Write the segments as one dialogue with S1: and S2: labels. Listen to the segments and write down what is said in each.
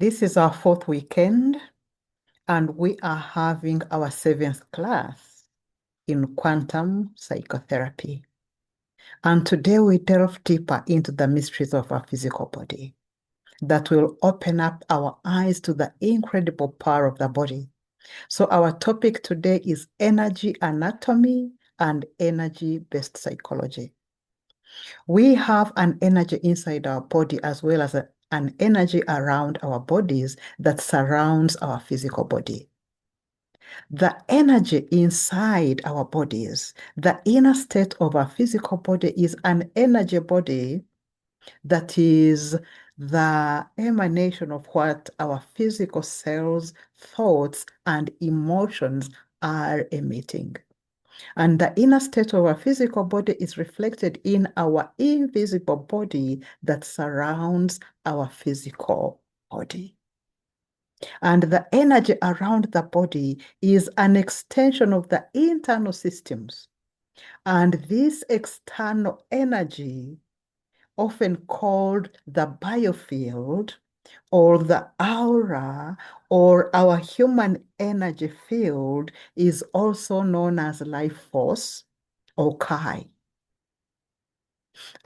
S1: This is our fourth weekend, and we are having our seventh class in quantum psychotherapy. And today we delve deeper into the mysteries of our physical body that will open up our eyes to the incredible power of the body. So our topic today is energy anatomy and energy-based psychology. We have an energy inside our body as well as an energy around our bodies that surrounds our physical body. The energy inside our bodies, the inner state of our physical body is an energy body that is the emanation of what our physical cells, thoughts, and emotions are emitting. And the inner state of our physical body is reflected in our invisible body that surrounds our physical body. And the energy around the body is an extension of the internal systems. And this external energy, often called the biofield or the aura or our human energy field, is also known as life force or Chi.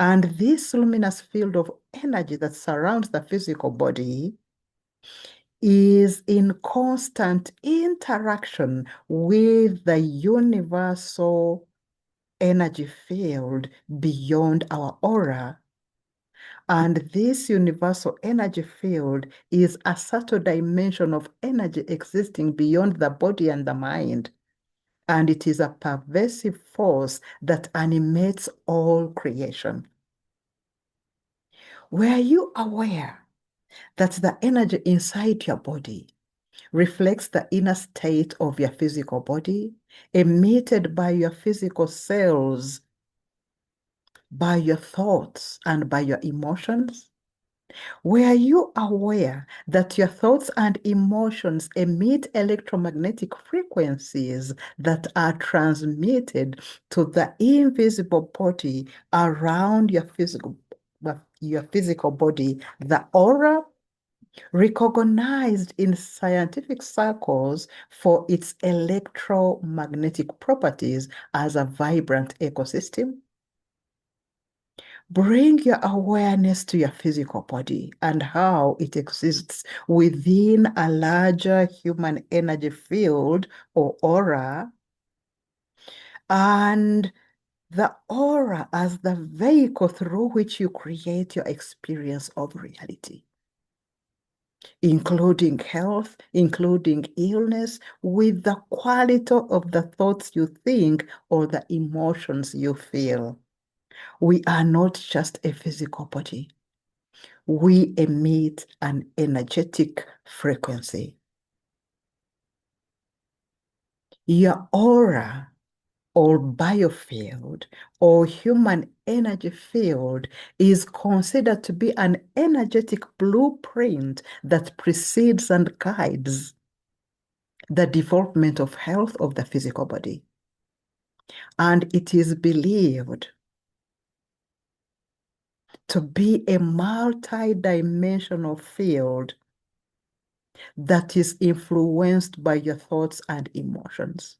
S1: And this luminous field of energy that surrounds the physical body is in constant interaction with the universal energy field beyond our aura. And this universal energy field is a subtle dimension of energy existing beyond the body and the mind. And it is a pervasive force that animates all creation. Were you aware that the energy inside your body reflects the inner state of your physical body, emitted by your physical cells, by your thoughts, and by your emotions? Were you aware that your thoughts and emotions emit electromagnetic frequencies that are transmitted to the invisible body around your physical body, the aura, recognized in scientific circles for its electromagnetic properties as a vibrant ecosystem? Bring your awareness to your physical body and how it exists within a larger human energy field or aura, and the aura as the vehicle through which you create your experience of reality, including health, including illness, with the quality of the thoughts you think or the emotions you feel. We are not just a physical body. We emit an energetic frequency. Your aura or biofield or human energy field is considered to be an energetic blueprint that precedes and guides the development of health of the physical body. And it is believed to be a multi-dimensional field that is influenced by your thoughts and emotions.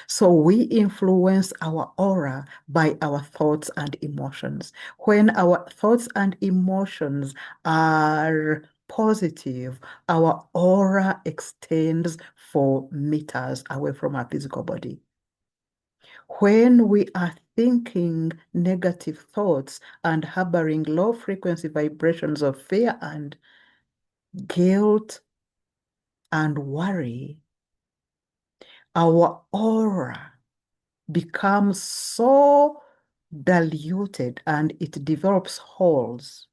S1: So we influence our aura by our thoughts and emotions. When our thoughts and emotions are positive, our aura extends for meters away from our physical body. When we are thinking negative thoughts and harboring low frequency vibrations of fear and guilt and worry, our aura becomes so diluted and it develops holes.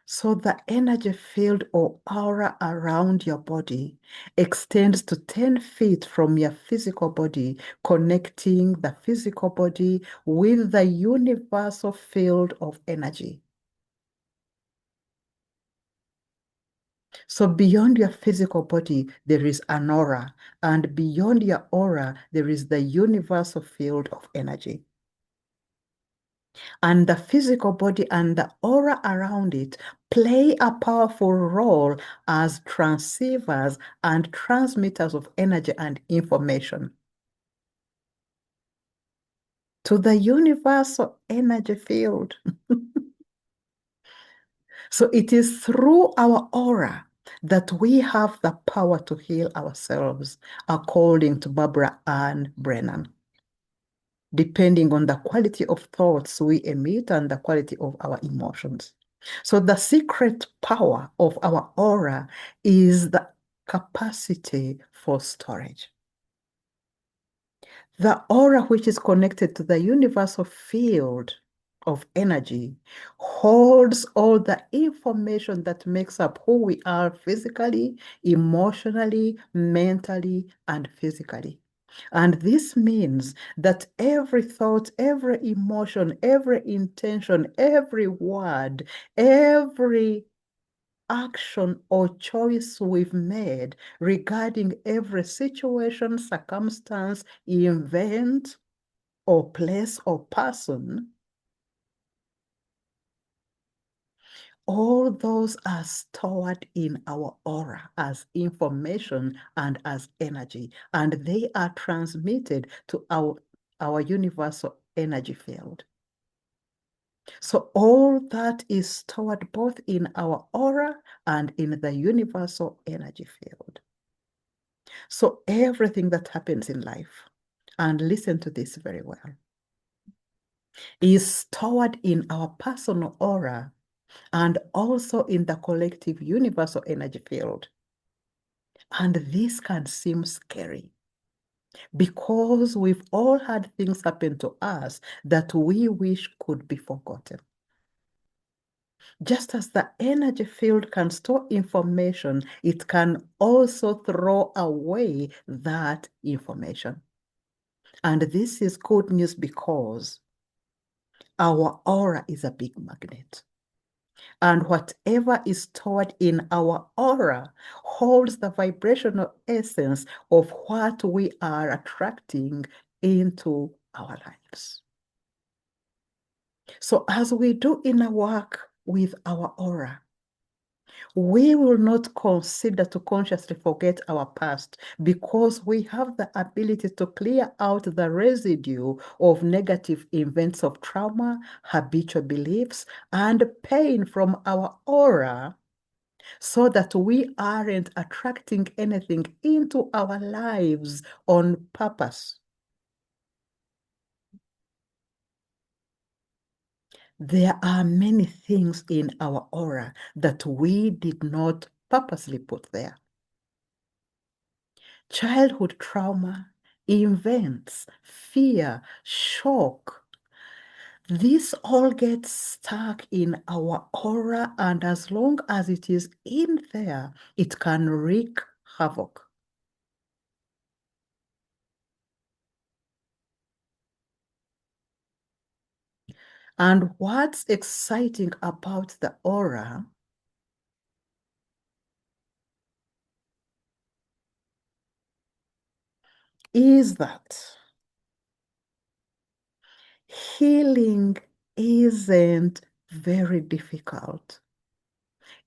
S1: So the energy field or aura around your body extends to 10 feet from your physical body, connecting the physical body with the universal field of energy. So beyond your physical body, there is an aura, and beyond your aura, there is the universal field of energy. And the physical body and the aura around it play a powerful role as transceivers and transmitters of energy and information to the universal energy field. So it is through our aura that we have the power to heal ourselves, according to Barbara Ann Brennan, depending on the quality of thoughts we emit and the quality of our emotions. So the secret power of our aura is the capacity for storage. The aura, which is connected to the universal field of energy, holds all the information that makes up who we are physically, emotionally, mentally, and physically. And this means that every thought, every emotion, every intention, every word, every action or choice we've made regarding every situation, circumstance, event, or place or person, all those are stored in our aura as information and as energy, and they are transmitted to our universal energy field. So all that is stored both in our aura and in the universal energy field. So everything that happens in life, and listen to this very well, is stored in our personal aura and also in the collective universal energy field. And this can seem scary because we've all had things happen to us that we wish could be forgotten. Just as the energy field can store information, it can also throw away that information. And this is good news because our aura is a big magnet. And whatever is stored in our aura holds the vibrational essence of what we are attracting into our lives. So as we do inner work with our aura, we will not consider to consciously forget our past because we have the ability to clear out the residue of negative events of trauma, habitual beliefs, and pain from our aura so that we aren't attracting anything into our lives on purpose. There are many things in our aura that we did not purposely put there. Childhood trauma, events, fear, shock. This all gets stuck in our aura, and as long as it is in there, it can wreak havoc. And what's exciting about the aura is that healing isn't very difficult.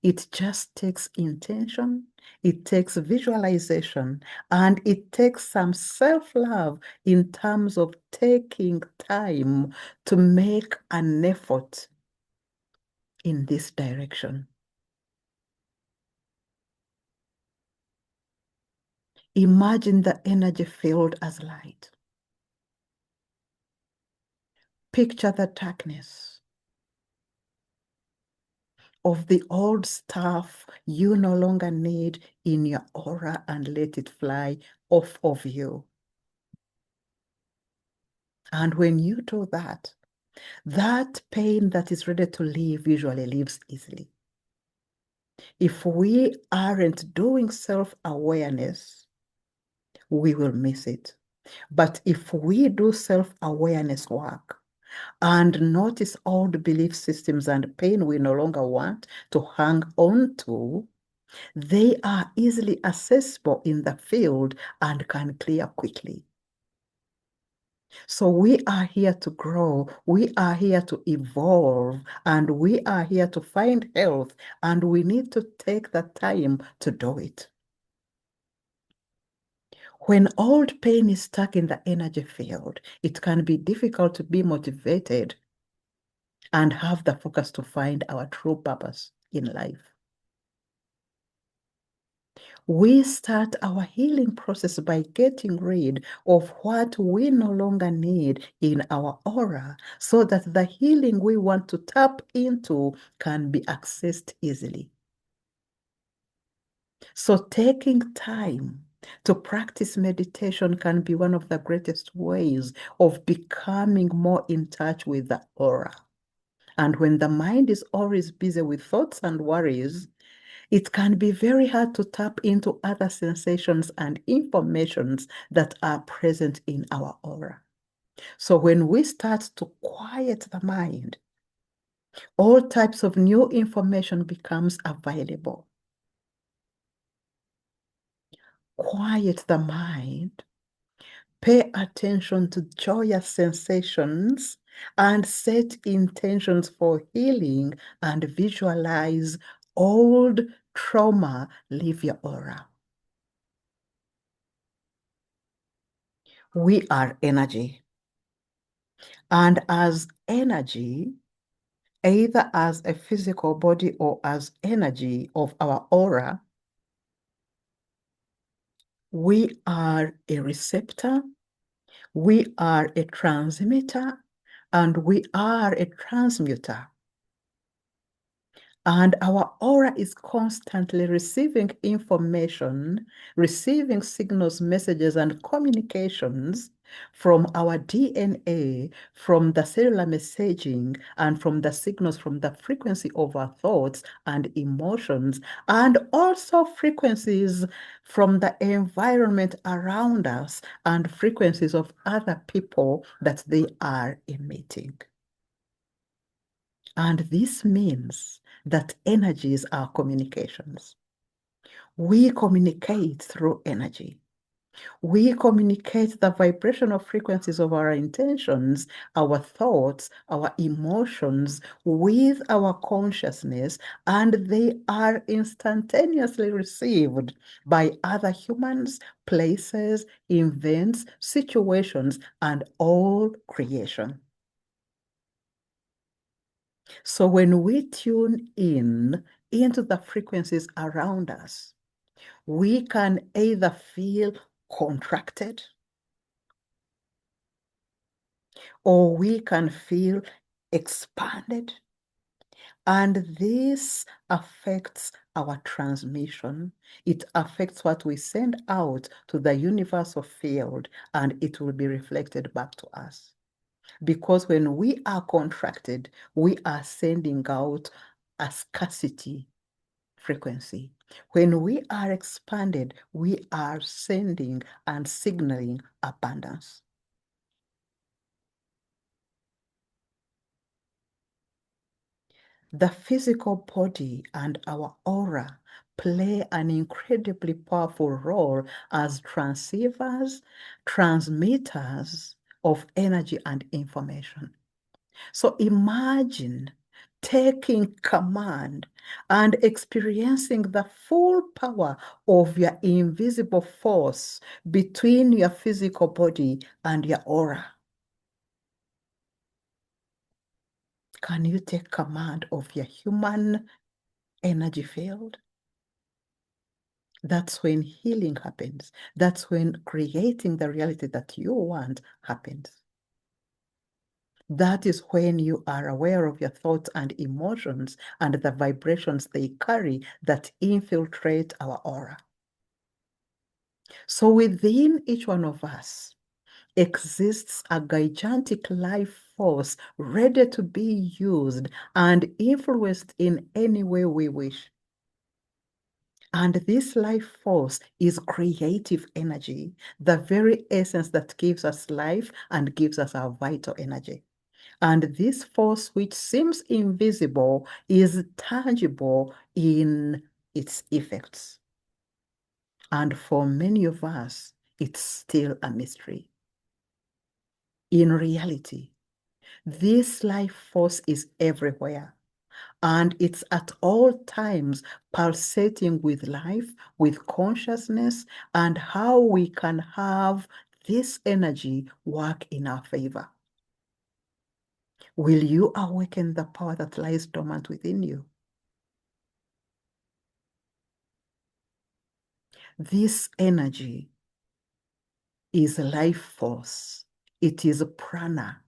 S1: It just takes intention, it takes visualization, and it takes some self-love in terms of taking time to make an effort in this direction. Imagine the energy field as light. Picture the darkness of the old stuff you no longer need in your aura and let it fly off of you. And when you do that, that pain that is ready to leave usually leaves easily. If we aren't doing self-awareness, we will miss it. But if we do self-awareness work and notice old belief systems and pain we no longer want to hang on to, they are easily accessible in the field and can clear quickly. So we are here to grow, we are here to evolve, and we are here to find health, and we need to take the time to do it. When old pain is stuck in the energy field, it can be difficult to be motivated and have the focus to find our true purpose in life. We start our healing process by getting rid of what we no longer need in our aura so that the healing we want to tap into can be accessed easily. So taking time to practice meditation can be one of the greatest ways of becoming more in touch with the aura. And when the mind is always busy with thoughts and worries, it can be very hard to tap into other sensations and informations that are present in our aura. So when we start to quiet the mind, all types of new information becomes available. Quiet the mind, pay attention to joyous sensations, and set intentions for healing and visualize old trauma leave your aura. We are energy. And as energy, either as a physical body or as energy of our aura, we are a receptor, we are a transmitter, and we are a transmuter. And our aura is constantly receiving information, receiving signals, messages, and communications from our DNA, from the cellular messaging, and from the signals from the frequency of our thoughts and emotions, and also frequencies from the environment around us and frequencies of other people that they are emitting. And this means that energies are communications. We communicate through energy. We communicate the vibrational frequencies of our intentions, our thoughts, our emotions with our consciousness, and they are instantaneously received by other humans, places, events, situations, and all creation. So when we tune in into the frequencies around us, we can either feel contracted or we can feel expanded. And this affects our transmission. It affects what we send out to the universal field, and it will be reflected back to us. Because when we are contracted, we are sending out a scarcity frequency. When we are expanded, we are sending and signaling abundance. The physical body and our aura play an incredibly powerful role as transceivers, transmitters of energy and information. So imagine taking command and experiencing the full power of your invisible force between your physical body and your aura. Can you take command of your human energy field? That's when healing happens. That's when creating the reality that you want happens. That is when you are aware of your thoughts and emotions and the vibrations they carry that infiltrate our aura. So within each one of us exists a gigantic life force ready to be used and influenced in any way we wish. And this life force is creative energy, the very essence that gives us life and gives us our vital energy. And this force, which seems invisible, is tangible in its effects. And for many of us, it's still a mystery. In reality, this life force is everywhere, and it's at all times pulsating with life, with consciousness, and how we can have this energy work in our favor. Will you awaken the power that lies dormant within you? This energy is life force. It is prana.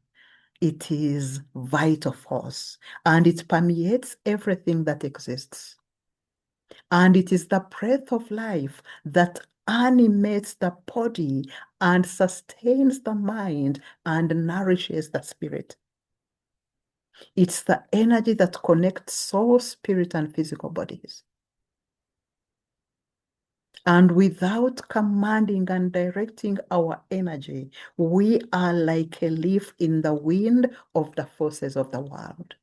S1: It is vital force, and it permeates everything that exists. And it is the breath of life that animates the body and sustains the mind and nourishes the spirit. It's the energy that connects soul, spirit, and physical bodies. And without commanding and directing our energy, we are like a leaf in the wind of the forces of the world,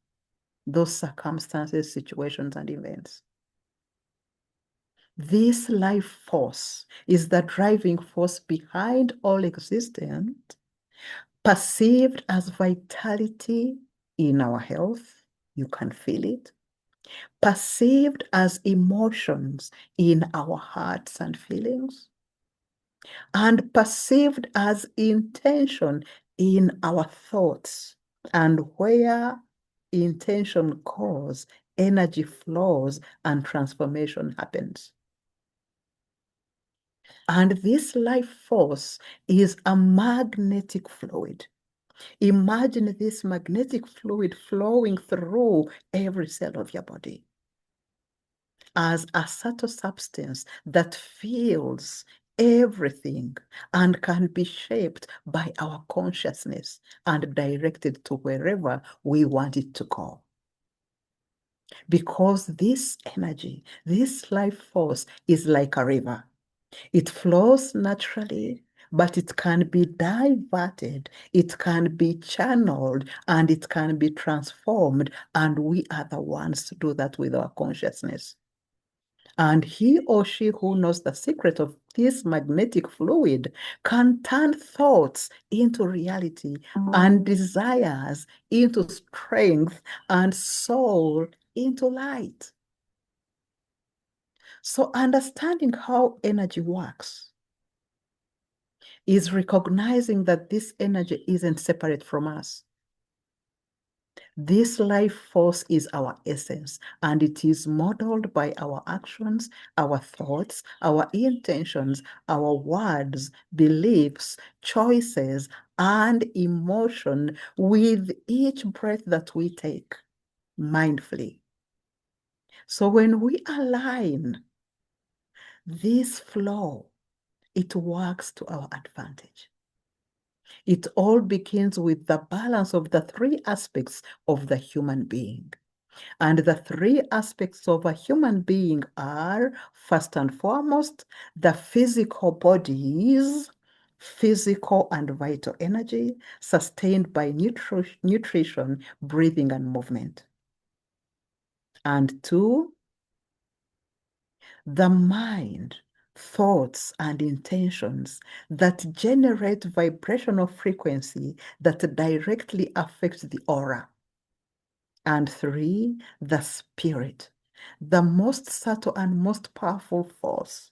S1: those circumstances, situations, and events. This life force is the driving force behind all existence, perceived as vitality in our health. You can feel it. Perceived as emotions in our hearts and feelings, and perceived as intention in our thoughts. And where intention goes, energy flows and transformation happens. And this life force is a magnetic fluid. Imagine this magnetic fluid flowing through every cell of your body as a subtle substance that feels everything and can be shaped by our consciousness and directed to wherever we want it to go. Because this energy, this life force is like a river. It flows naturally, but it can be diverted, it can be channeled, and it can be transformed. And we are the ones to do that with our consciousness. And he or she who knows the secret of this magnetic fluid can turn thoughts into reality and desires into strength and soul into light. So understanding how energy works is recognizing that this energy isn't separate from us. This life force is our essence, and it is modeled by our actions, our thoughts, our intentions, our words, beliefs, choices, and emotion with each breath that we take mindfully. So when we align this flow, it works to our advantage. It all begins with the balance of the three aspects of the human being. And the three aspects of a human being are, first and foremost, the physical body's physical and vital energy sustained by nutrition, breathing, and movement. And two, the mind, thoughts, and intentions that generate vibrational frequency that directly affects the aura. And three, the spirit, the most subtle and most powerful force,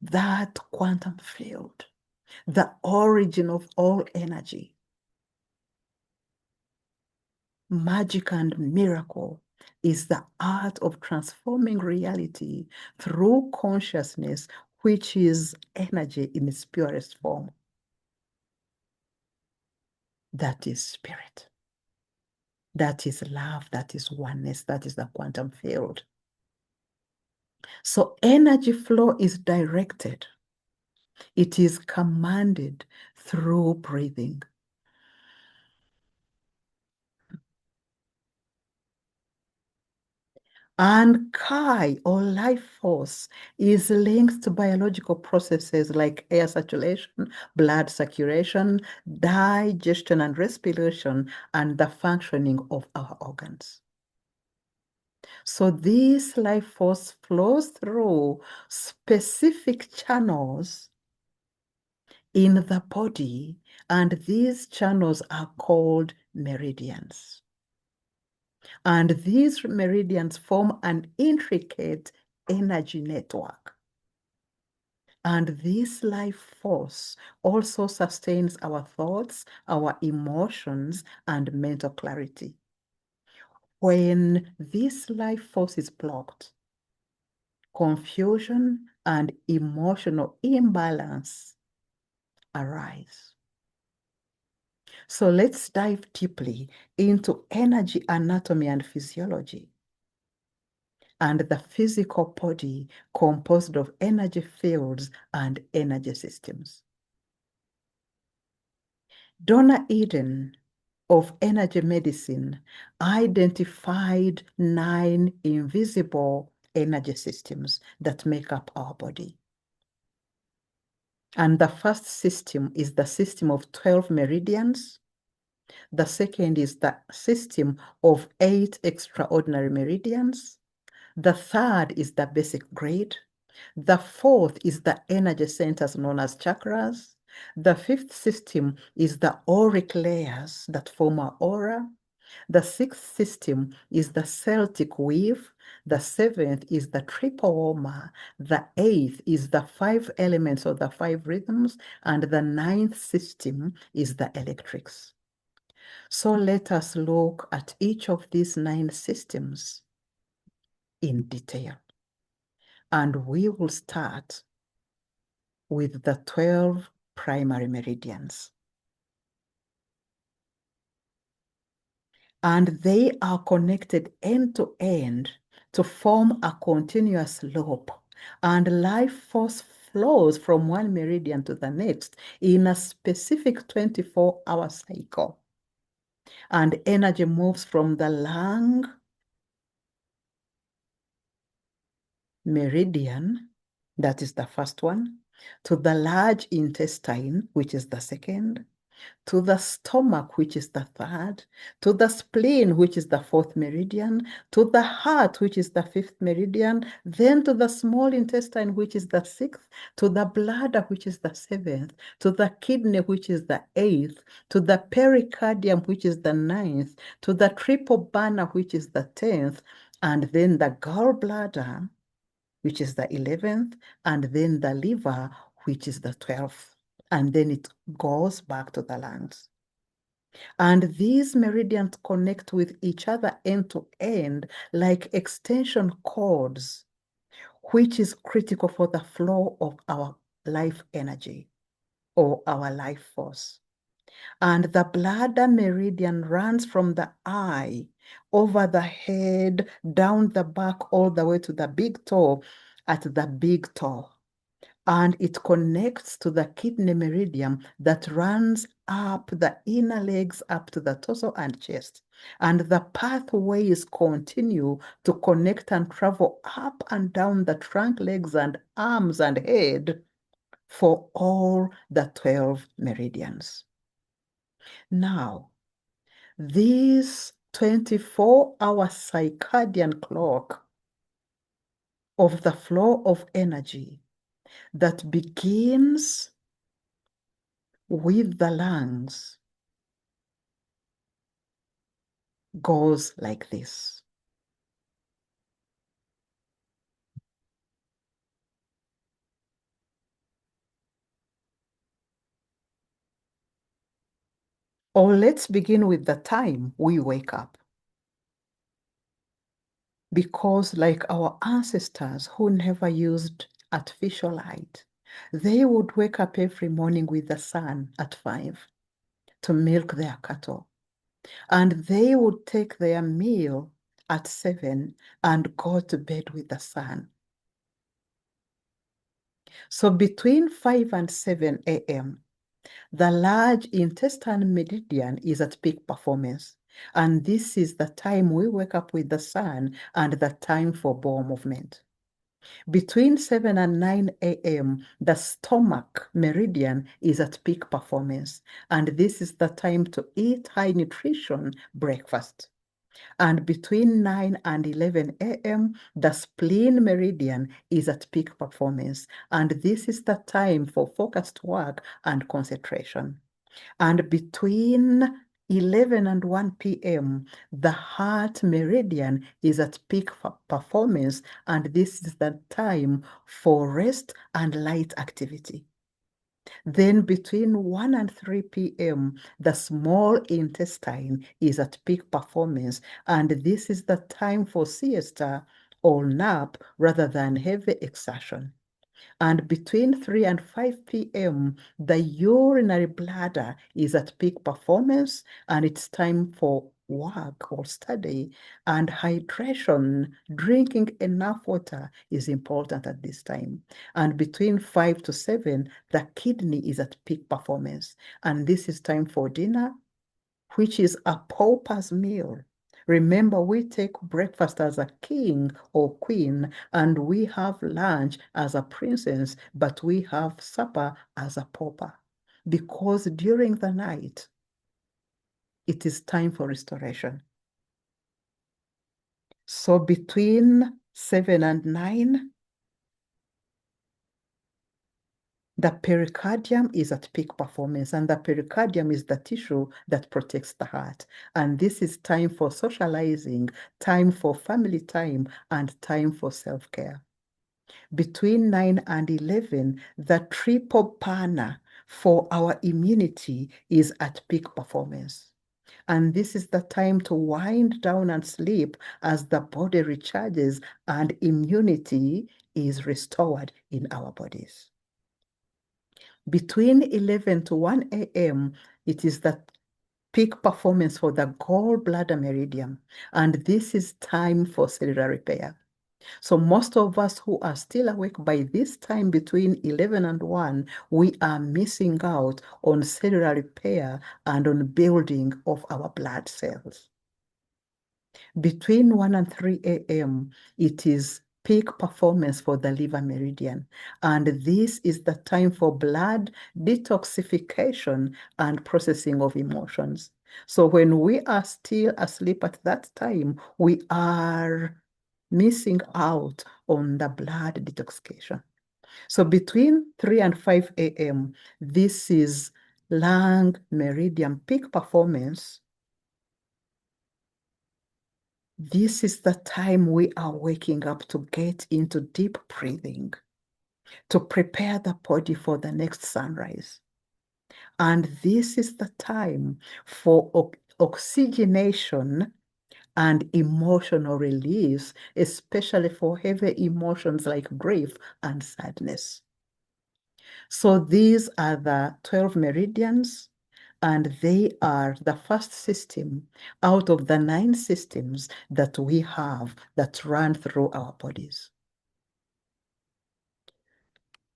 S1: that quantum field, the origin of all energy. Magic and miracle is the art of transforming reality through consciousness, which is energy in its purest form. That is spirit. That is love. That is oneness. That is the quantum field. So energy flow is directed. It is commanded through breathing. And Chi, or life force, is linked to biological processes like air circulation, blood circulation, digestion and respiration, and the functioning of our organs. So this life force flows through specific channels in the body, and these channels are called meridians. And these meridians form an intricate energy network. And this life force also sustains our thoughts, our emotions, and mental clarity. When this life force is blocked, confusion and emotional imbalance arise. So let's dive deeply into energy anatomy and physiology and the physical body composed of energy fields and energy systems. Donna Eden of energy medicine identified 9 invisible energy systems that make up our body. And the first system is the system of 12 meridians. The second is the system of 8 extraordinary meridians. The third is the basic grade. The fourth is the energy centers known as chakras. The fifth system is the auric layers that form our aura. The sixth system is the Celtic weave. The seventh is the triple woma. The eighth is the 5 elements or the 5 rhythms. And the ninth system is the electrics. So let us look at each of these 9 systems in detail. And we will start with the 12 primary meridians. And they are connected end to end to form a continuous loop. And life force flows from one meridian to the next in a specific 24-hour cycle. And energy moves from the lung meridian, that is the first one, to the large intestine, which is the second, to the stomach, which is the third, to the spleen, which is the fourth meridian, to the heart, which is the fifth meridian, then to the small intestine, which is the sixth, to the bladder, which is the seventh, to the kidney, which is the eighth, to the pericardium, which is the ninth, to the triple burner, which is the 10th, and then the gallbladder, which is the 11th, and then the liver, which is the 12th. And then it goes back to the lungs. And these meridians connect with each other end to end like extension cords, which is critical for the flow of our life energy or our life force. And the bladder meridian runs from the eye over the head, down the back, all the way to the big toe at the big toe. And it connects to the kidney meridian that runs up the inner legs up to the torso and chest. And the pathways continue to connect and travel up and down the trunk, legs, and arms and head for all the 12 meridians. Now, this 24-hour circadian clock of the flow of energy that begins with the lungs goes like this. Or let's begin with the time we wake up. Because like our ancestors who never used artificial light, they would wake up every morning with the sun at 5 to milk their cattle. And they would take their meal at 7 and go to bed with the sun. So between 5 and 7 a.m., the large intestine meridian is at peak performance. And this is the time we wake up with the sun and the time for bowel movement. Between 7 and 9 a.m., the stomach meridian is at peak performance. And this is the time to eat high nutrition breakfast. And between 9 and 11 a.m., the spleen meridian is at peak performance. And this is the time for focused work and concentration. And between 11 and 1 p.m., the heart meridian is at peak performance, and this is the time for rest and light activity. Then between 1 and 3 p.m., the small intestine is at peak performance, and this is the time for siesta or nap rather than heavy exertion. And between 3 and 5 p.m., the urinary bladder is at peak performance, and it's time for work or study. And hydration, drinking enough water is important at this time. And between 5 to 7, the kidney is at peak performance. And this is time for dinner, which is a pauper's meal. Remember, we take breakfast as a king or queen, and we have lunch as a princess, but we have supper as a pauper. Because during the night, it is time for restoration. So between 7 and 9, the pericardium is at peak performance, and the pericardium is the tissue that protects the heart. And this is time for socializing, time for family time, and time for self-care. Between 9 and 11, the triple pana for our immunity is at peak performance. And this is the time to wind down and sleep as the body recharges and immunity is restored in our bodies. Between 11 to 1 a.m., it is the peak performance for the gallbladder meridian, and this is time for cellular repair. So most of us who are still awake by this time between 11 and 1, we are missing out on cellular repair and on building of our blood cells. Between 1 and 3 a.m., it is peak performance for the liver meridian. And this is the time for blood detoxification and processing of emotions. So when we are still asleep at that time, we are missing out on the blood detoxification. So between 3 and 5 a.m., this is lung meridian peak performance. This is the time we are waking up to get into deep breathing, to prepare the body for the next sunrise. And this is the time for oxygenation and emotional release, especially for heavy emotions like grief and sadness. So these are the 12 meridians, and they are the first system out of the 9 systems that we have that run through our bodies.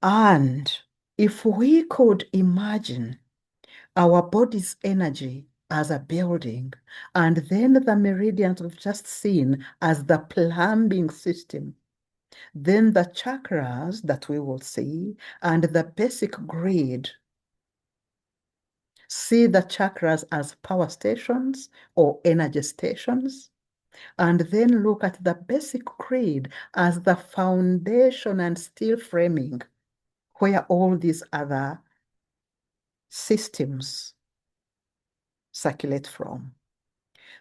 S1: And if we could imagine our body's energy as a building, and then the meridians we've just seen as the plumbing system, then the chakras that we will see and the basic grid, see the chakras as power stations or energy stations, and then look at the basic grid as the foundation and steel framing where all these other systems circulate from.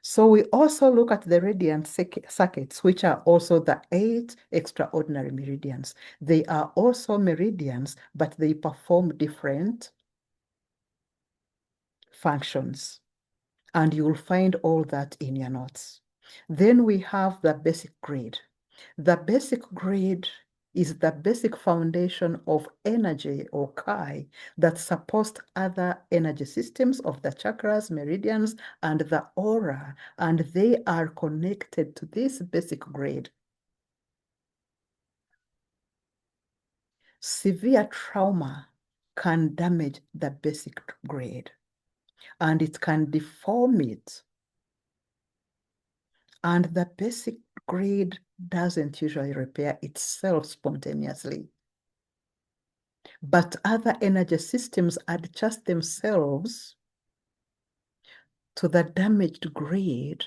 S1: So we also look at the radiant circuits, which are also the 8 extraordinary meridians. They are also meridians, but they perform different functions. And you will find all that in your notes. Then we have the basic grid. The basic grid is the basic foundation of energy or Chi that supports other energy systems of the chakras, meridians, and the aura, and they are connected to this basic grid. Severe trauma can damage the basic grid, and it can deform it. And the basic grid doesn't usually repair itself spontaneously. But other energy systems adjust themselves to the damaged grid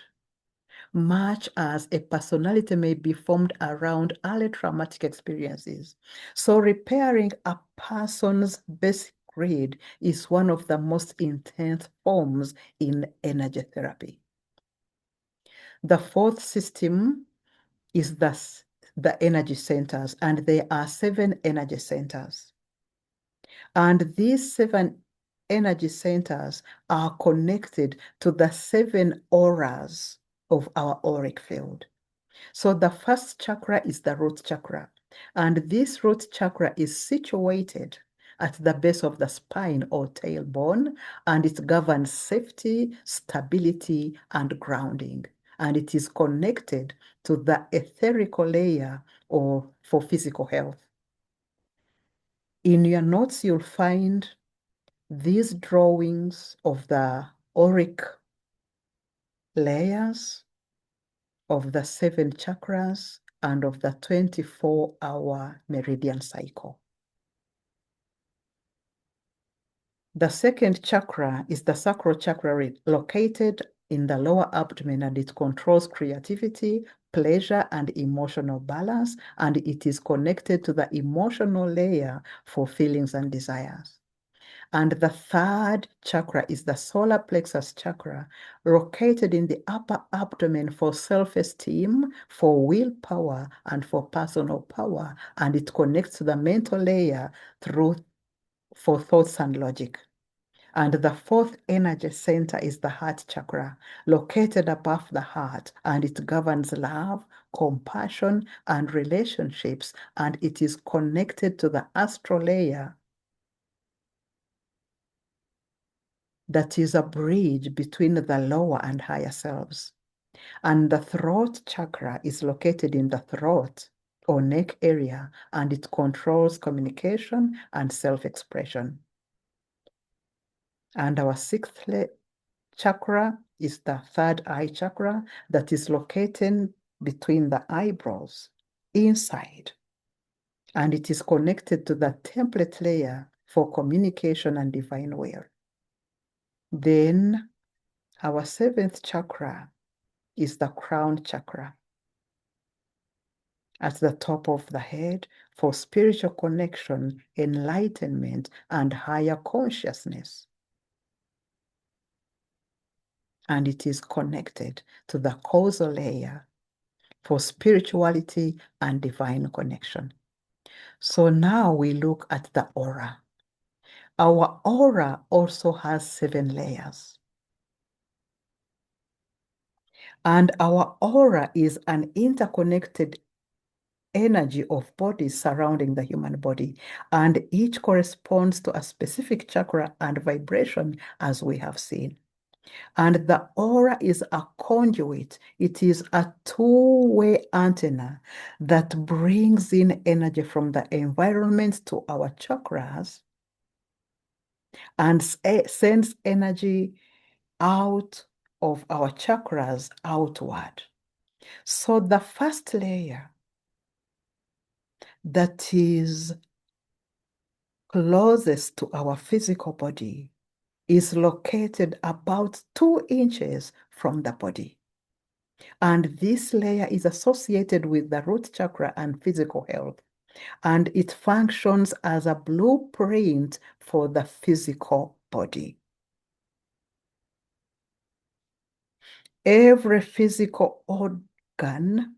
S1: much as a personality may be formed around early traumatic experiences. So repairing a person's basic grid is one of the most intense forms in energy therapy. The fourth system is the energy centers, and there are 7 energy centers. And these 7 energy centers are connected to the 7 auras of our auric field. So the first chakra is the root chakra, and this root chakra is situated at the base of the spine or tailbone, and it governs safety, stability, and grounding. And it is connected to the etherical layer or for physical health. In your notes, you'll find these drawings of the auric layers, of the 7 chakras, and of the 24-hour meridian cycle. The second chakra is the sacral chakra located in the lower abdomen, and it controls creativity, pleasure, and emotional balance, and it is connected to the emotional layer for feelings and desires. And the third chakra is the solar plexus chakra, located in the upper abdomen for self-esteem, for willpower, and for personal power. And it connects to the mental layer for thoughts and logic. And the fourth energy center is the heart chakra, located above the heart, and it governs love, compassion, and relationships, and it is connected to the astral layer that is a bridge between the lower and higher selves. And the throat chakra is located in the throat or neck area, and it controls communication and self-expression. And our sixth chakra is the third eye chakra that is located between the eyebrows inside, and it is connected to the template layer for communication and divine will. Then our seventh chakra is the crown chakra at the top of the head for spiritual connection, enlightenment, and higher consciousness. And it is connected to the causal layer for spirituality and divine connection. So now we look at the aura. Our aura also has 7 layers. And our aura is an interconnected energy of bodies surrounding the human body, and each corresponds to a specific chakra and vibration, as we have seen. And the aura is a conduit. It is a two-way antenna that brings in energy from the environment to our chakras and sends energy out of our chakras outward. So the first layer that is closest to our physical body is located about 2 inches from the body. And this layer is associated with the root chakra and physical health. And it functions as a blueprint for the physical body. Every physical organ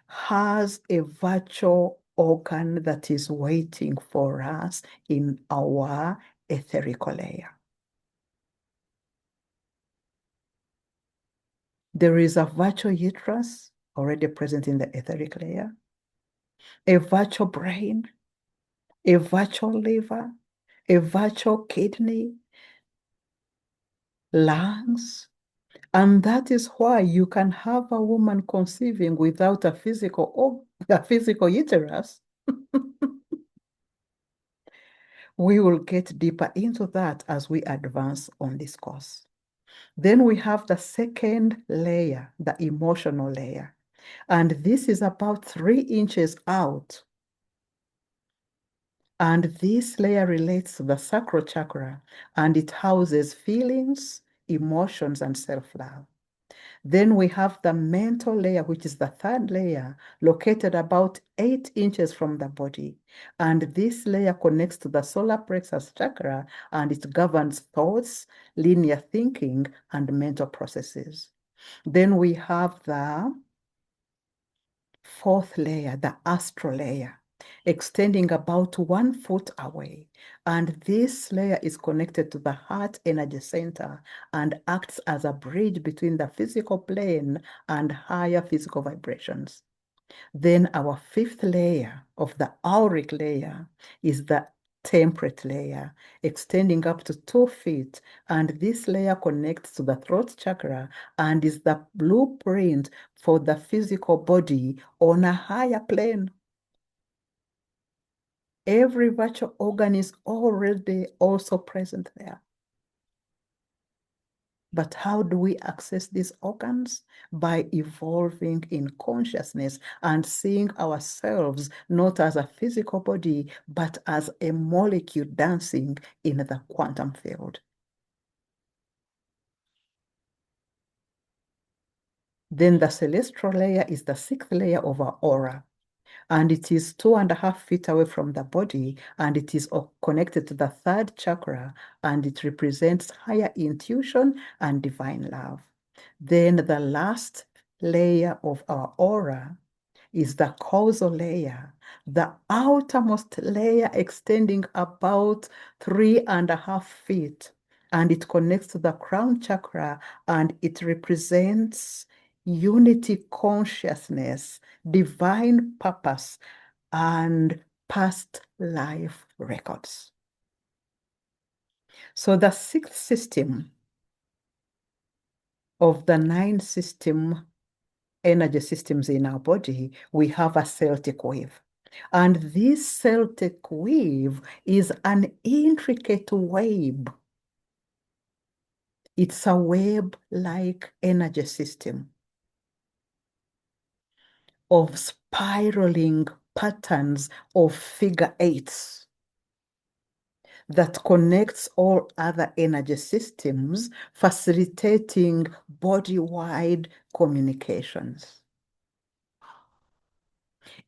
S1: has a virtual organ that is waiting for us in our etherical layer. There is a virtual uterus already present in the etheric layer, a virtual brain, a virtual liver, a virtual kidney, lungs. And that is why you can have a woman conceiving without a physical uterus. We will get deeper into that as we advance on this course. Then we have the second layer, the emotional layer. And this is about 3 inches out. And this layer relates to the sacral chakra, and it houses feelings, emotions, and self-love. Then we have the mental layer, which is the third layer, located about 8 inches from the body. And this layer connects to the solar plexus chakra, and it governs thoughts, linear thinking, and mental processes. Then we have the fourth layer, the astral layer, extending about 1 foot away. And this layer is connected to the heart energy center and acts as a bridge between the physical plane and higher physical vibrations. Then our fifth layer of the auric layer is the temperate layer, extending up to 2 feet. And this layer connects to the throat chakra and is the blueprint for the physical body on a higher plane. Every vital organ is already also present there. But how do we access these organs? By evolving in consciousness and seeing ourselves not as a physical body, but as a molecule dancing in the quantum field. Then the celestial layer is the sixth layer of our aura. And it is 2.5 feet away from the body, and it is connected to the third chakra, and it represents higher intuition and divine love. Then the last layer of our aura is the causal layer, the outermost layer extending about 3.5 feet, and it connects to the crown chakra, and it represents unity consciousness, divine purpose, and past life records. So the sixth system of the 9 energy systems in our body, we have a Celtic wave. And this Celtic wave is an intricate web. It's a web-like energy system of spiraling patterns of figure eights that connects all other energy systems, facilitating body-wide communications.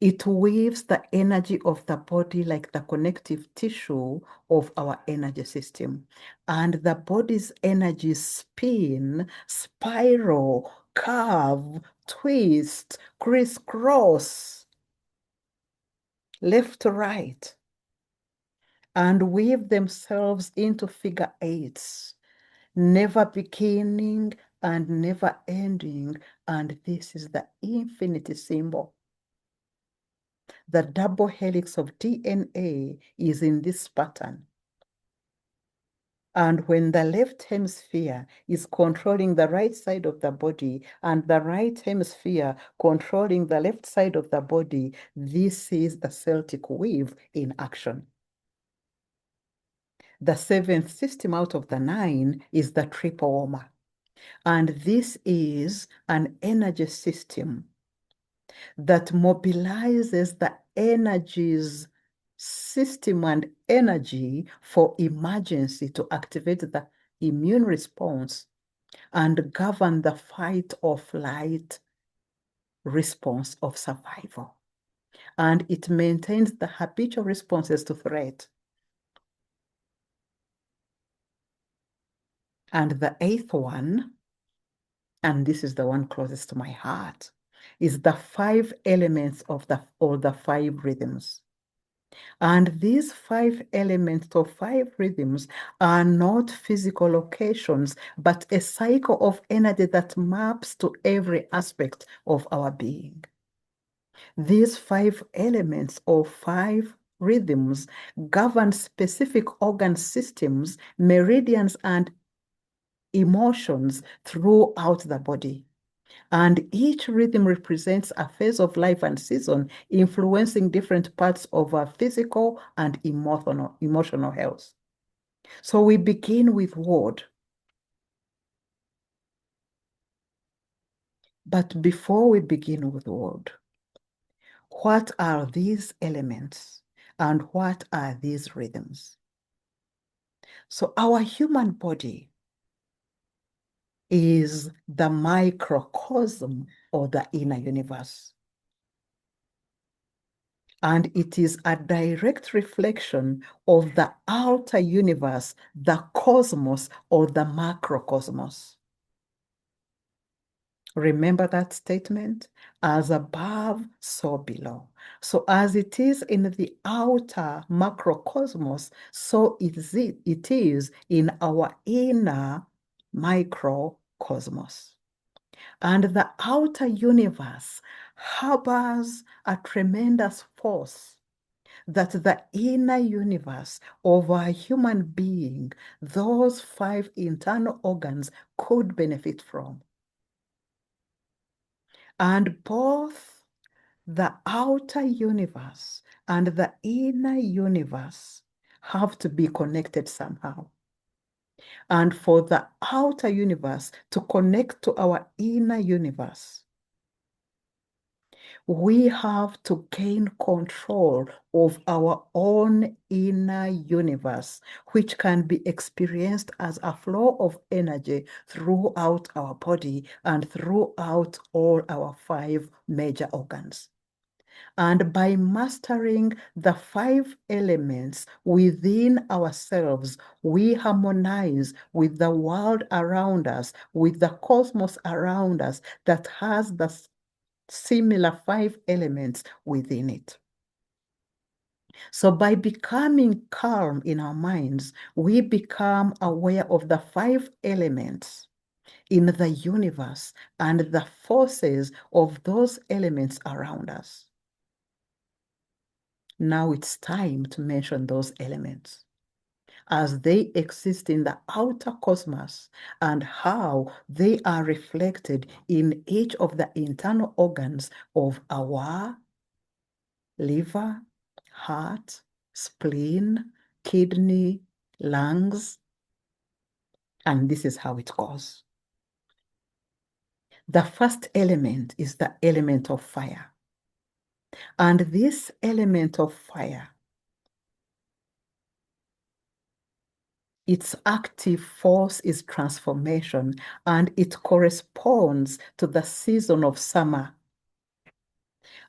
S1: It weaves the energy of the body like the connective tissue of our energy system. And the body's energy spin, spiral, curve, twist, crisscross, left to right, and weave themselves into figure eights, never beginning and never ending. And this is the infinity symbol. The double helix of DNA is in this pattern. And when the left hemisphere is controlling the right side of the body and the right hemisphere controlling the left side of the body, this is the Celtic wave in action. The seventh system out of the 9 is the triple warmer. And this is an energy system that mobilizes the energies system and energy for emergency to activate the immune response and govern the fight or flight response of survival. And it maintains the habitual responses to threat. And the 8th one, and this is the one closest to my heart, is the 5 elements of the 5 rhythms. And these 5 elements or 5 rhythms are not physical locations, but a cycle of energy that maps to every aspect of our being. These 5 elements or 5 rhythms govern specific organ systems, meridians, and emotions throughout the body. And each rhythm represents a phase of life and season, influencing different parts of our physical and emotional health. So we begin with word. But before we begin with word, what are these elements and what are these rhythms? So our human body is the microcosm or the inner universe. And it is a direct reflection of the outer universe, the cosmos or the macrocosmos. Remember that statement? As above, so below. So as it is in the outer macrocosmos, so it is in our inner microcosmos. And the outer universe harbors a tremendous force that the inner universe of a human being, those 5 internal organs, could benefit from. And both the outer universe and the inner universe have to be connected somehow. And for the outer universe to connect to our inner universe, we have to gain control of our own inner universe, which can be experienced as a flow of energy throughout our body and throughout all our 5 major organs. And by mastering the 5 elements within ourselves, we harmonize with the world around us, with the cosmos around us that has the similar 5 elements within it. So by becoming calm in our minds, we become aware of the 5 elements in the universe and the forces of those elements around us. Now it's time to mention those elements as they exist in the outer cosmos and how they are reflected in each of the internal organs of our liver, heart, spleen, kidney, lungs, and this is how it goes. The first element is the element of fire. And this element of fire, its active force is transformation, and it corresponds to the season of summer.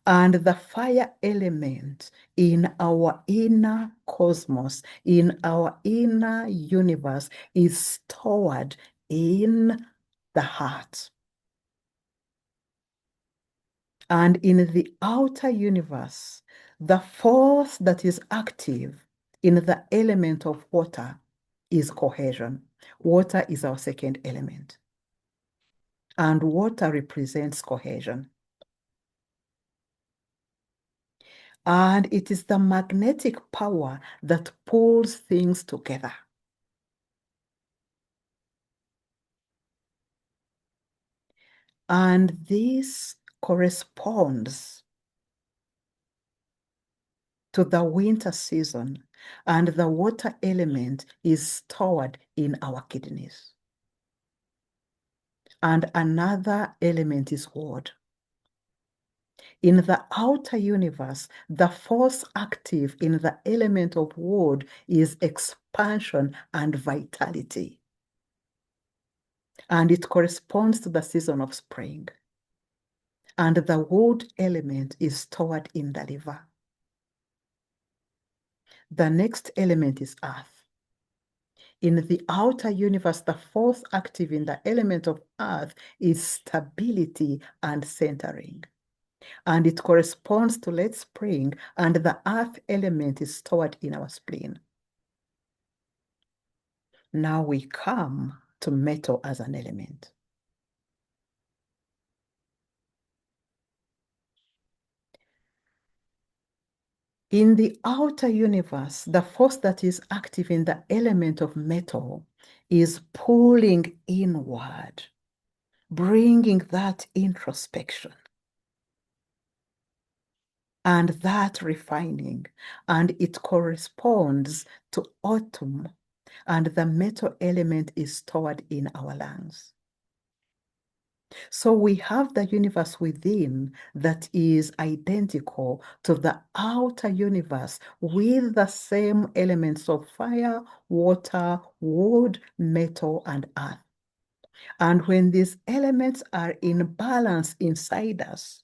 S1: And the fire element in our inner cosmos, in our inner universe, is stored in the heart. And in the outer universe, the force that is active in the element of water is cohesion. Water is our second element. And water represents cohesion. And it is the magnetic power that pulls things together. And this corresponds to the winter season, and the water element is stored in our kidneys. And another element is wood. In the outer universe, the force active in the element of wood is expansion and vitality. And it corresponds to the season of spring. And the wood element is stored in the liver. The next element is earth. In the outer universe, the force active in the element of earth is stability and centering. And it corresponds to late spring, and the earth element is stored in our spleen. Now we come to metal as an element. In the outer universe, the force that is active in the element of metal is pulling inward, bringing that introspection and that refining, and it corresponds to autumn, and the metal element is stored in our lungs. So we have the universe within that is identical to the outer universe with the same elements of fire, water, wood, metal, and earth. And when these elements are in balance inside us,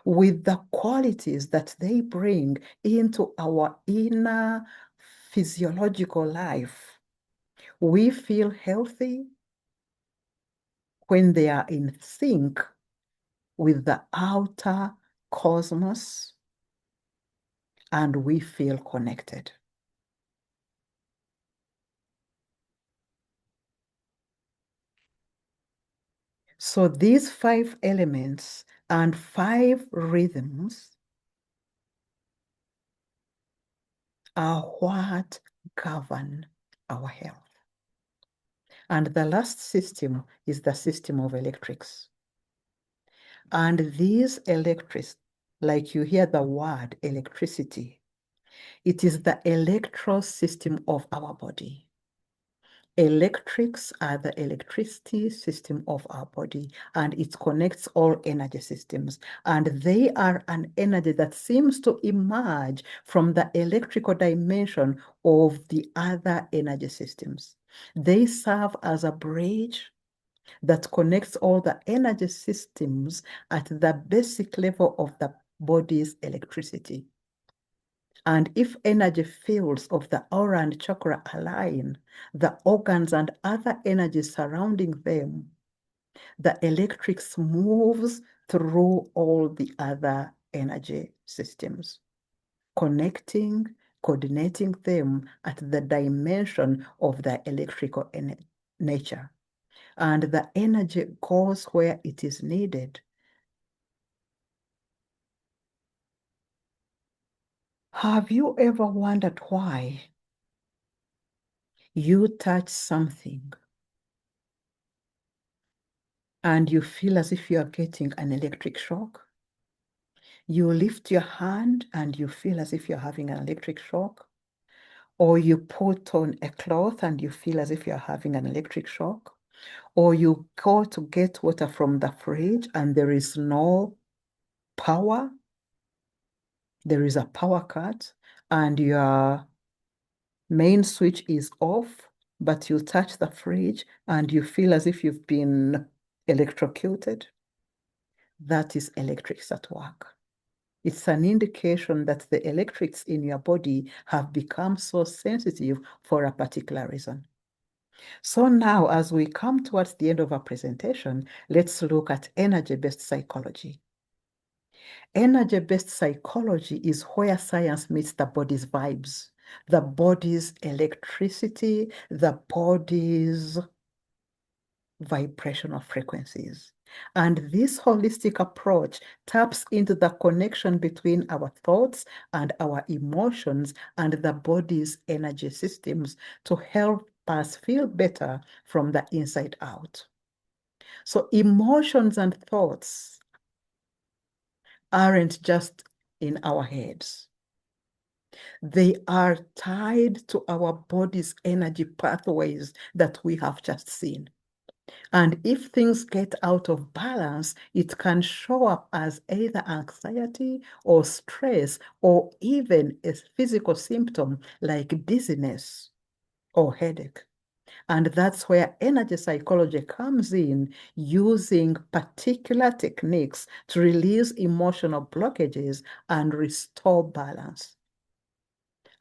S1: with the qualities that they bring into our inner physiological life, we feel healthy when they are in sync with the outer cosmos, and we feel connected. So these 5 elements and 5 rhythms are what govern our health. And the last system is the system of electrics. And these electrics, like you hear the word electricity, it is the electro system of our body. Electrics are the electricity system of our body, and it connects all energy systems. And they are an energy that seems to emerge from the electrical dimension of the other energy systems. They serve as a bridge that connects all the energy systems at the basic level of the body's electricity. And if energy fields of the aura and chakra align, the organs and other energies surrounding them, the electrics moves through all the other energy systems, connecting, coordinating them at the dimension of the electrical nature. And the energy goes where it is needed. Have you ever wondered why you touch something and you feel as if you are getting an electric shock? You lift your hand and you feel as if you're having an electric shock. Or you put on a cloth and you feel as if you're having an electric shock. Or you go to get water from the fridge and there is no power. There is a power cut and your main switch is off, but you touch the fridge and you feel as if you've been electrocuted. That is electrics at work. It's an indication that the electrics in your body have become so sensitive for a particular reason. So now, as we come towards the end of our presentation, let's look at energy-based psychology. Energy-based psychology is where science meets the body's vibes, the body's electricity, the body's vibrational frequencies. And this holistic approach taps into the connection between our thoughts and our emotions and the body's energy systems to help us feel better from the inside out. So emotions and thoughts aren't just in our heads. They are tied to our body's energy pathways that we have just seen. And if things get out of balance, it can show up as either anxiety or stress, or even a physical symptom like dizziness or headache. And that's where energy psychology comes in, using particular techniques to release emotional blockages and restore balance.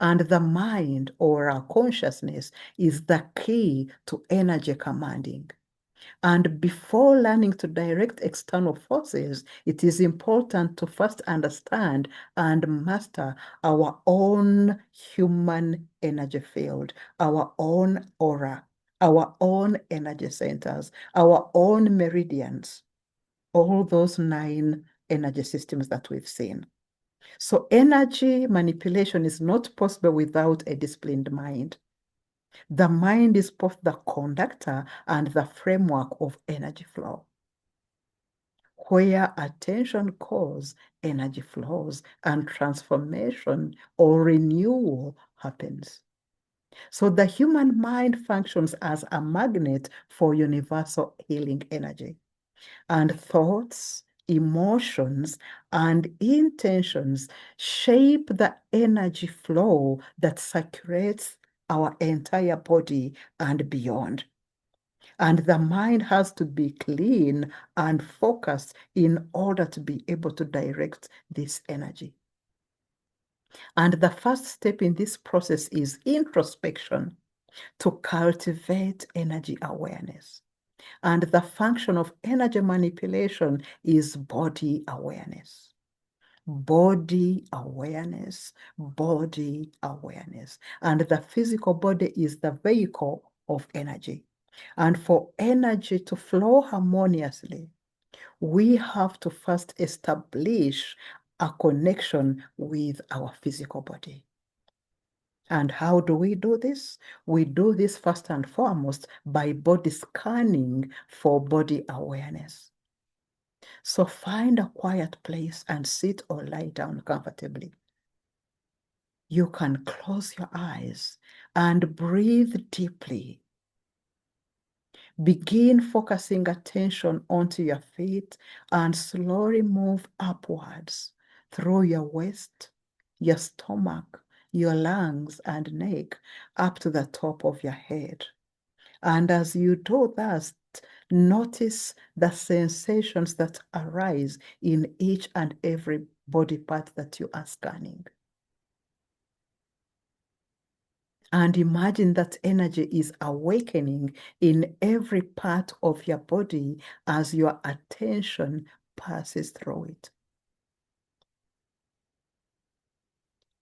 S1: And the mind or our consciousness is the key to energy commanding. And before learning to direct external forces, it is important to first understand and master our own human energy field, our own aura, our own energy centers, our own meridians, all those 9 energy systems that we've seen. So energy manipulation is not possible without a disciplined mind. The mind is both the conductor and the framework of energy flow. Where attention goes, energy flows, and transformation or renewal happens. So the human mind functions as a magnet for universal healing energy. And thoughts, emotions, and intentions shape the energy flow that circulates our entire body and beyond. And the mind has to be clean and focused in order to be able to direct this energy. And the first step in this process is introspection to cultivate energy awareness. And the function of energy manipulation is body awareness. Body awareness, body awareness. And the physical body is the vehicle of energy. And for energy to flow harmoniously, we have to first establish a connection with our physical body. And how do we do this? We do this first and foremost by body scanning for body awareness. So find a quiet place and sit or lie down comfortably. You can close your eyes and breathe deeply. Begin focusing attention onto your feet and slowly move upwards through your waist, your stomach, your lungs and neck up to the top of your head. And as you do that, notice the sensations that arise in each and every body part that you are scanning. And imagine that energy is awakening in every part of your body as your attention passes through it.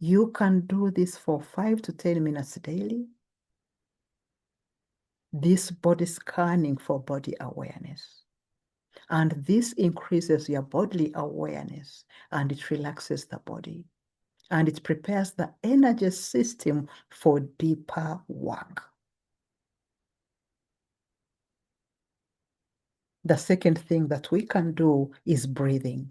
S1: You can do this for 5 to 10 minutes daily. This body scanning for body awareness. And this increases your bodily awareness and it relaxes the body. And it prepares the energy system for deeper work. The second thing that we can do is breathing.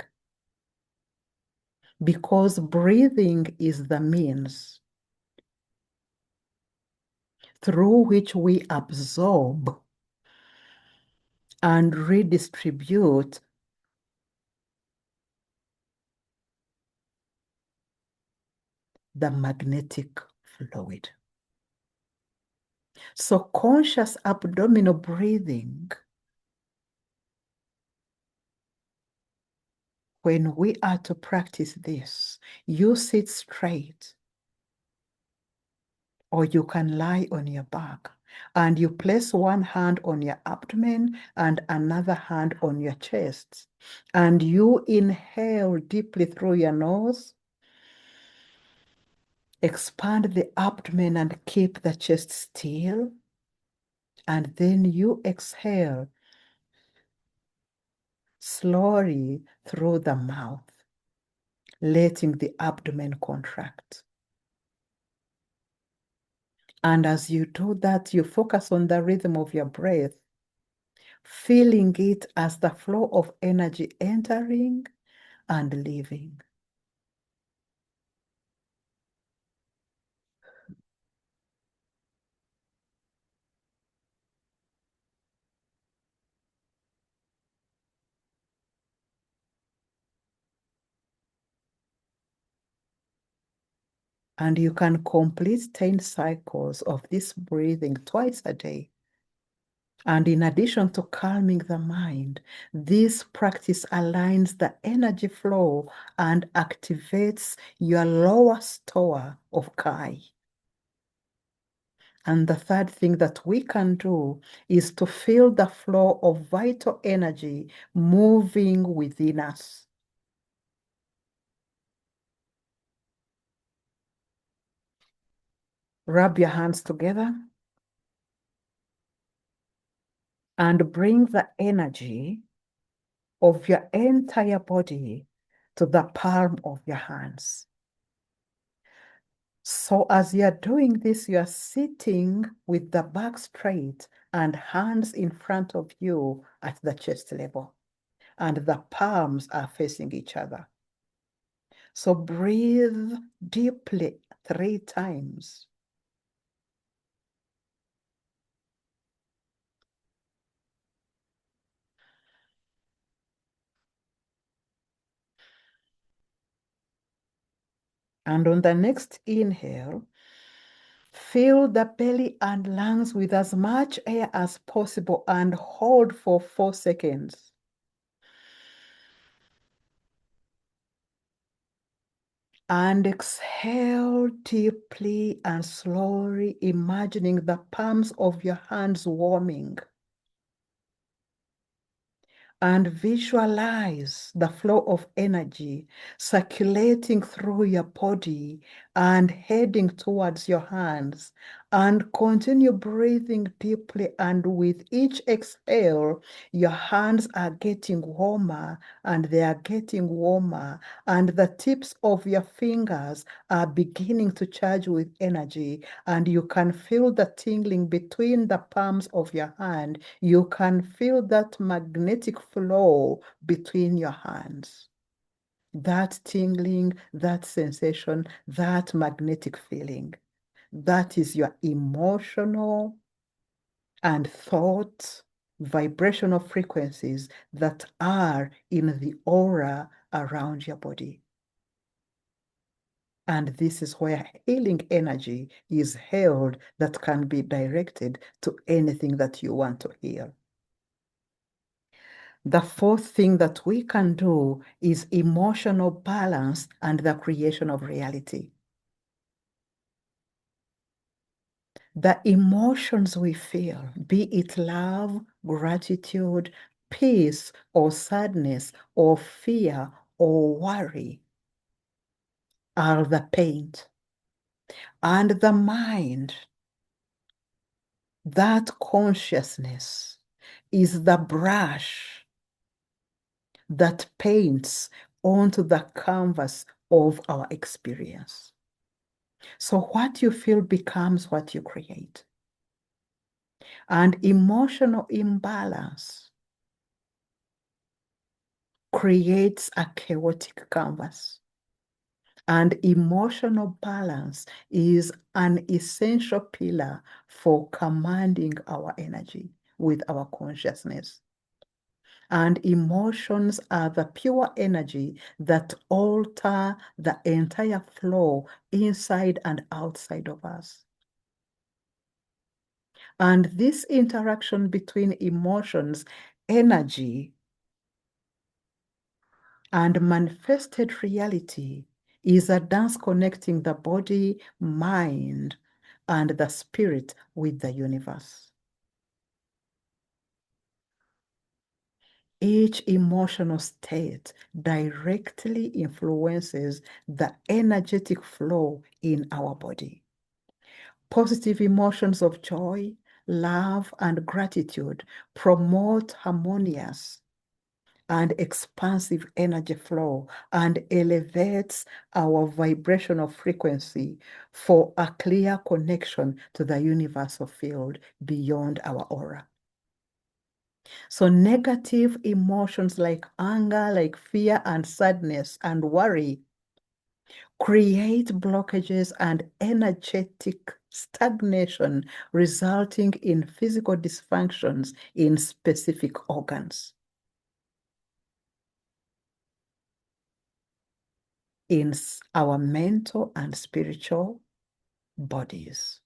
S1: Because breathing is the means through which we absorb and redistribute the magnetic fluid. So conscious abdominal breathing, when we are to practice this, you sit straight or you can lie on your back and you place one hand on your abdomen and another hand on your chest. And you inhale deeply through your nose, expand the abdomen and keep the chest still. And then you exhale slowly through the mouth, letting the abdomen contract. And as you do that, you focus on the rhythm of your breath, feeling it as the flow of energy entering and leaving. And you can complete 10 cycles of this breathing twice a day. And in addition to calming the mind, this practice aligns the energy flow and activates your lower store of Kai. And the third thing that we can do is to feel the flow of vital energy moving within us. Rub your hands together and bring the energy of your entire body to the palm of your hands. So as you're doing this, you're sitting with the back straight and hands in front of you at the chest level, and the palms are facing each other. So breathe deeply 3 times. And on the next inhale, Fill the belly and lungs with as much air as possible and hold for 4 seconds. And exhale deeply and slowly, imagining the palms of your hands warming. And visualize the flow of energy circulating through your body and heading towards your hands. And continue breathing deeply. And with each exhale, your hands are getting warmer and they are getting warmer. And the tips of your fingers are beginning to charge with energy. And you can feel the tingling between the palms of your hand. You can feel that magnetic flow between your hands. That tingling, that sensation, that magnetic feeling. That is your emotional and thought vibrational frequencies that are in the aura around your body. And this is where healing energy is held that can be directed to anything that you want to heal. The fourth thing that we can do is emotional balance and the creation of reality. The emotions we feel, be it love, gratitude, peace, or sadness, or fear, or worry, are the paint. And the mind, that consciousness, is the brush that paints onto the canvas of our experience. So what you feel becomes what you create. And emotional imbalance creates a chaotic canvas. And emotional balance is an essential pillar for commanding our energy with our consciousness. And emotions are the pure energy that alter the entire flow inside and outside of us. And this interaction between emotions, energy, and manifested reality is a dance connecting the body, mind, and the spirit with the universe. Each emotional state directly influences the energetic flow in our body. Positive emotions of joy, love, and gratitude promote harmonious and expansive energy flow and elevates our vibrational frequency for a clear connection to the universal field beyond our aura. So negative emotions like anger, like fear and sadness and worry create blockages and energetic stagnation, resulting in physical dysfunctions in specific organs. In our mental and spiritual bodies.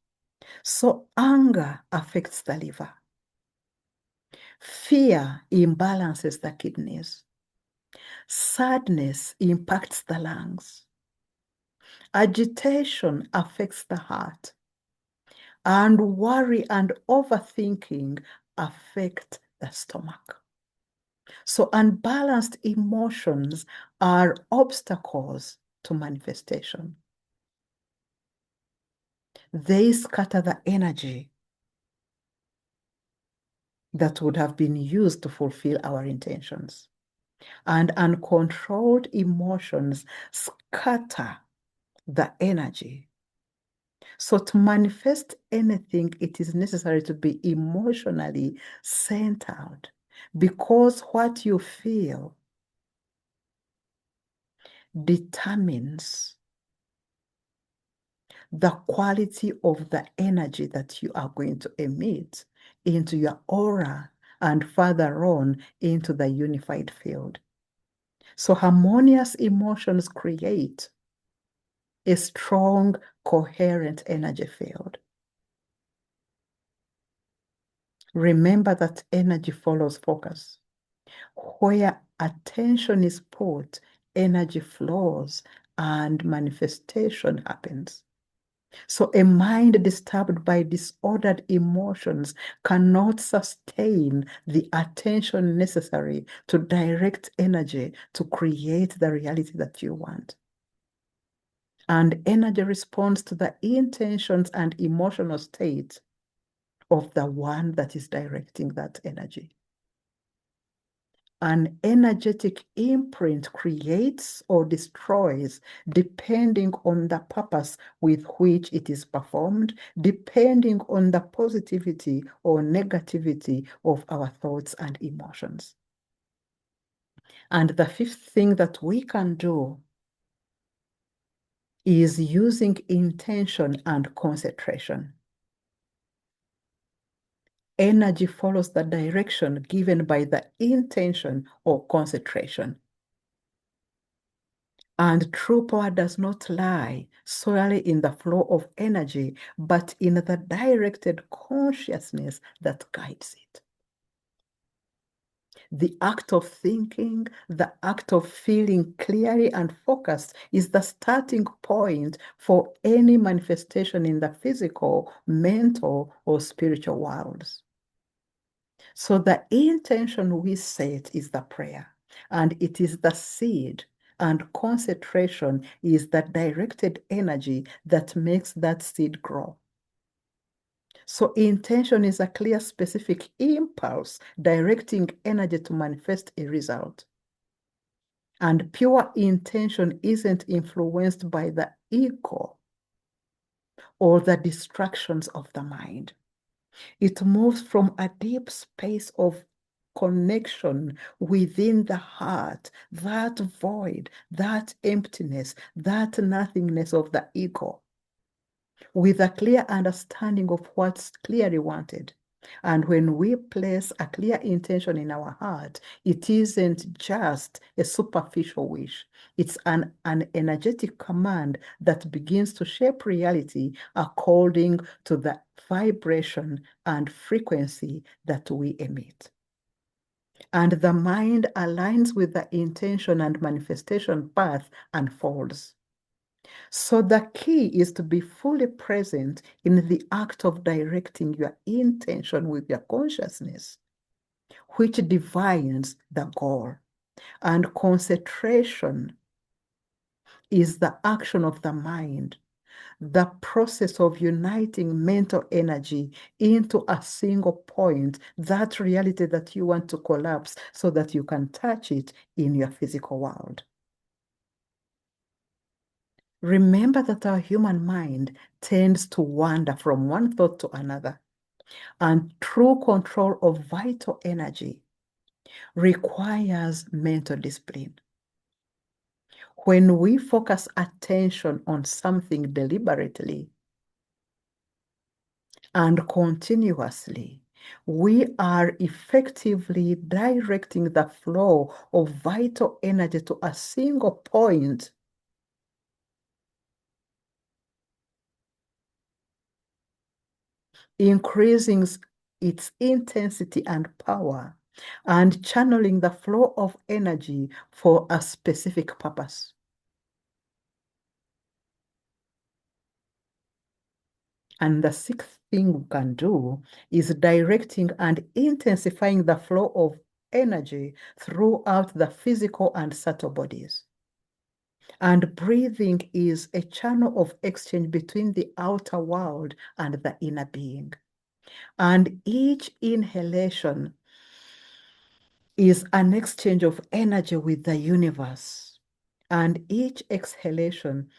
S1: So anger affects the liver. Fear imbalances the kidneys. Sadness impacts the lungs. Agitation affects the heart. And worry and overthinking affect the stomach. So unbalanced emotions are obstacles to manifestation. They scatter the energy that would have been used to fulfill our intentions. And uncontrolled emotions scatter the energy. So to manifest anything, it is necessary to be emotionally centered, because what you feel determines the quality of the energy that you are going to emit into your aura and further on into the unified field. So harmonious emotions create a strong coherent energy field. Remember that energy follows focus. Where attention is put, energy flows and manifestation happens. So a mind disturbed by disordered emotions cannot sustain the attention necessary to direct energy to create the reality that you want. And energy responds to the intentions and emotional state of the one that is directing that energy. An energetic imprint creates or destroys depending on the purpose with which it is performed, depending on the positivity or negativity of our thoughts and emotions. And the fifth thing that we can do is using intention and concentration. Energy follows the direction given by the intention or concentration. And true power does not lie solely in the flow of energy, but in the directed consciousness that guides it. The act of thinking, the act of feeling clearly and focused is the starting point for any manifestation in the physical, mental, or spiritual worlds. So the intention we set is the prayer, and it is the seed, and concentration is the directed energy that makes that seed grow. So intention is a clear, specific impulse directing energy to manifest a result. And pure intention isn't influenced by the ego or the distractions of the mind. It moves from a deep space of connection within the heart, that void, that emptiness, that nothingness of the ego, with a clear understanding of what's clearly wanted. And when we place a clear intention in our heart, it isn't just a superficial wish. It's an energetic command that begins to shape reality according to the vibration and frequency that we emit. And the mind aligns with the intention and manifestation path unfolds. So the key is to be fully present in the act of directing your intention with your consciousness, which defines the goal. And concentration is the action of the mind, the process of uniting mental energy into a single point, that reality that you want to collapse so that you can touch it in your physical world. Remember that our human mind tends to wander from one thought to another, and true control of vital energy requires mental discipline. When we focus attention on something deliberately and continuously, we are effectively directing the flow of vital energy to a single point, increasing its intensity and power, and channeling the flow of energy for a specific purpose. And the sixth thing we can do is directing and intensifying the flow of energy throughout the physical and subtle bodies. And breathing is a channel of exchange between the outer world and the inner being. And each inhalation is an exchange of energy with the universe. And each exhalation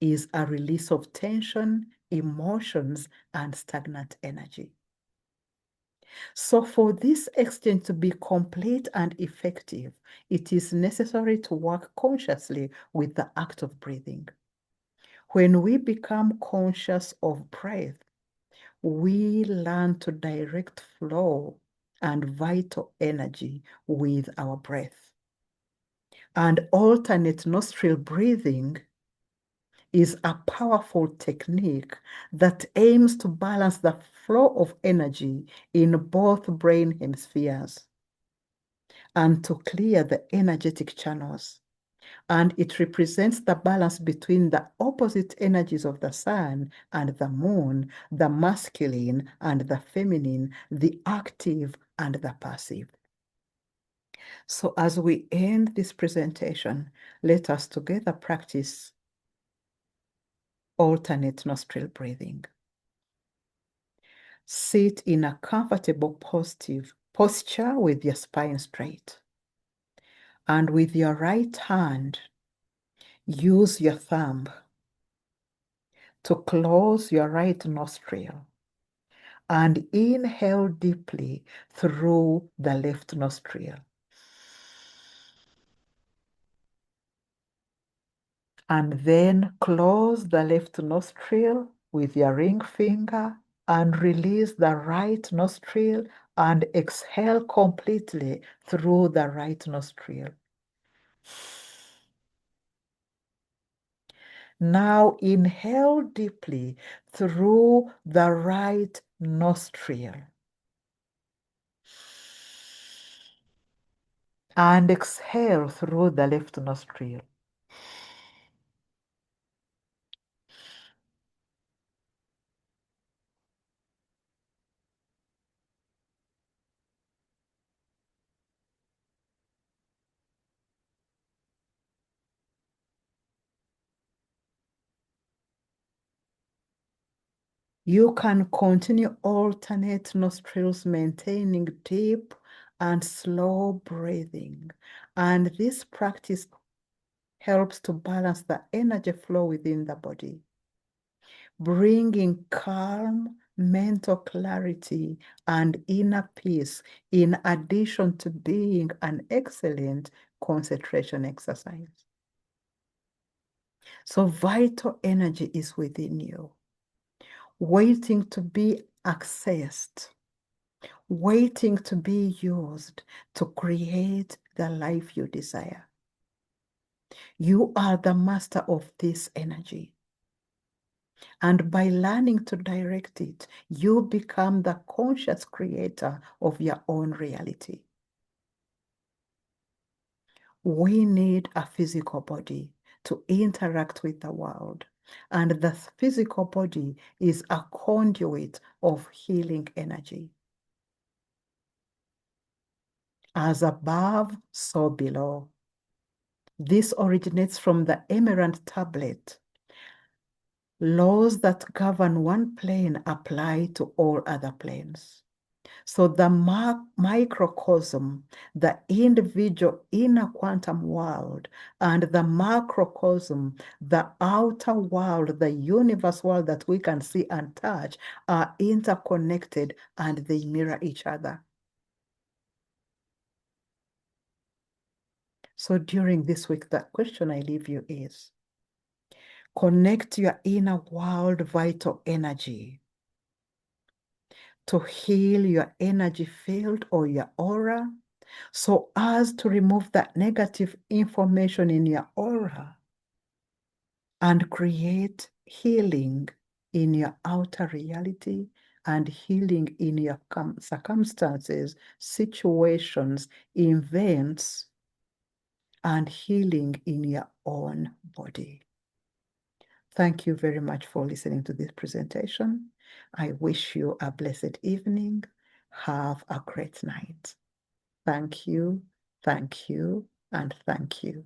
S1: is a release of tension, emotions, and stagnant energy. So for this exchange to be complete and effective, it is necessary to work consciously with the act of breathing. When we become conscious of breath, we learn to direct flow and vital energy with our breath. And alternate nostril breathing is a powerful technique that aims to balance the flow of energy in both brain hemispheres and to clear the energetic channels. And it represents the balance between the opposite energies of the sun and the moon, the masculine and the feminine, the active and the passive. So as we end this presentation, let us together practice alternate nostril breathing. Sit in a comfortable posture with your spine straight. And with your right hand, use your thumb to close your right nostril and inhale deeply through the left nostril. And then close the left nostril with your ring finger and release the right nostril and exhale completely through the right nostril. Now inhale deeply through the right nostril and exhale through the left nostril. You can continue alternate nostrils, maintaining deep and slow breathing. And this practice helps to balance the energy flow within the body, bringing calm, mental clarity, and inner peace, in addition to being an excellent concentration exercise. So vital energy is within you, waiting to be accessed, waiting to be used to create the life you desire. You are the master of this energy. And by learning to direct it, you become the conscious creator of your own reality. We need a physical body to interact with the world. And the physical body is a conduit of healing energy. As above, so below. This originates from the Emerald Tablet. Laws that govern one plane apply to all other planes. So the microcosm, the individual inner quantum world, and the macrocosm, the outer world, the universe world that we can see and touch, are interconnected and they mirror each other. So during this week, the question I leave you is, connect your inner world vital energy to heal your energy field or your aura, so as to remove that negative information in your aura and create healing in your outer reality and healing in your circumstances, situations, events, and healing in your own body. Thank you very much for listening to this presentation. I wish you a blessed evening. Have a great night. Thank you, and thank you.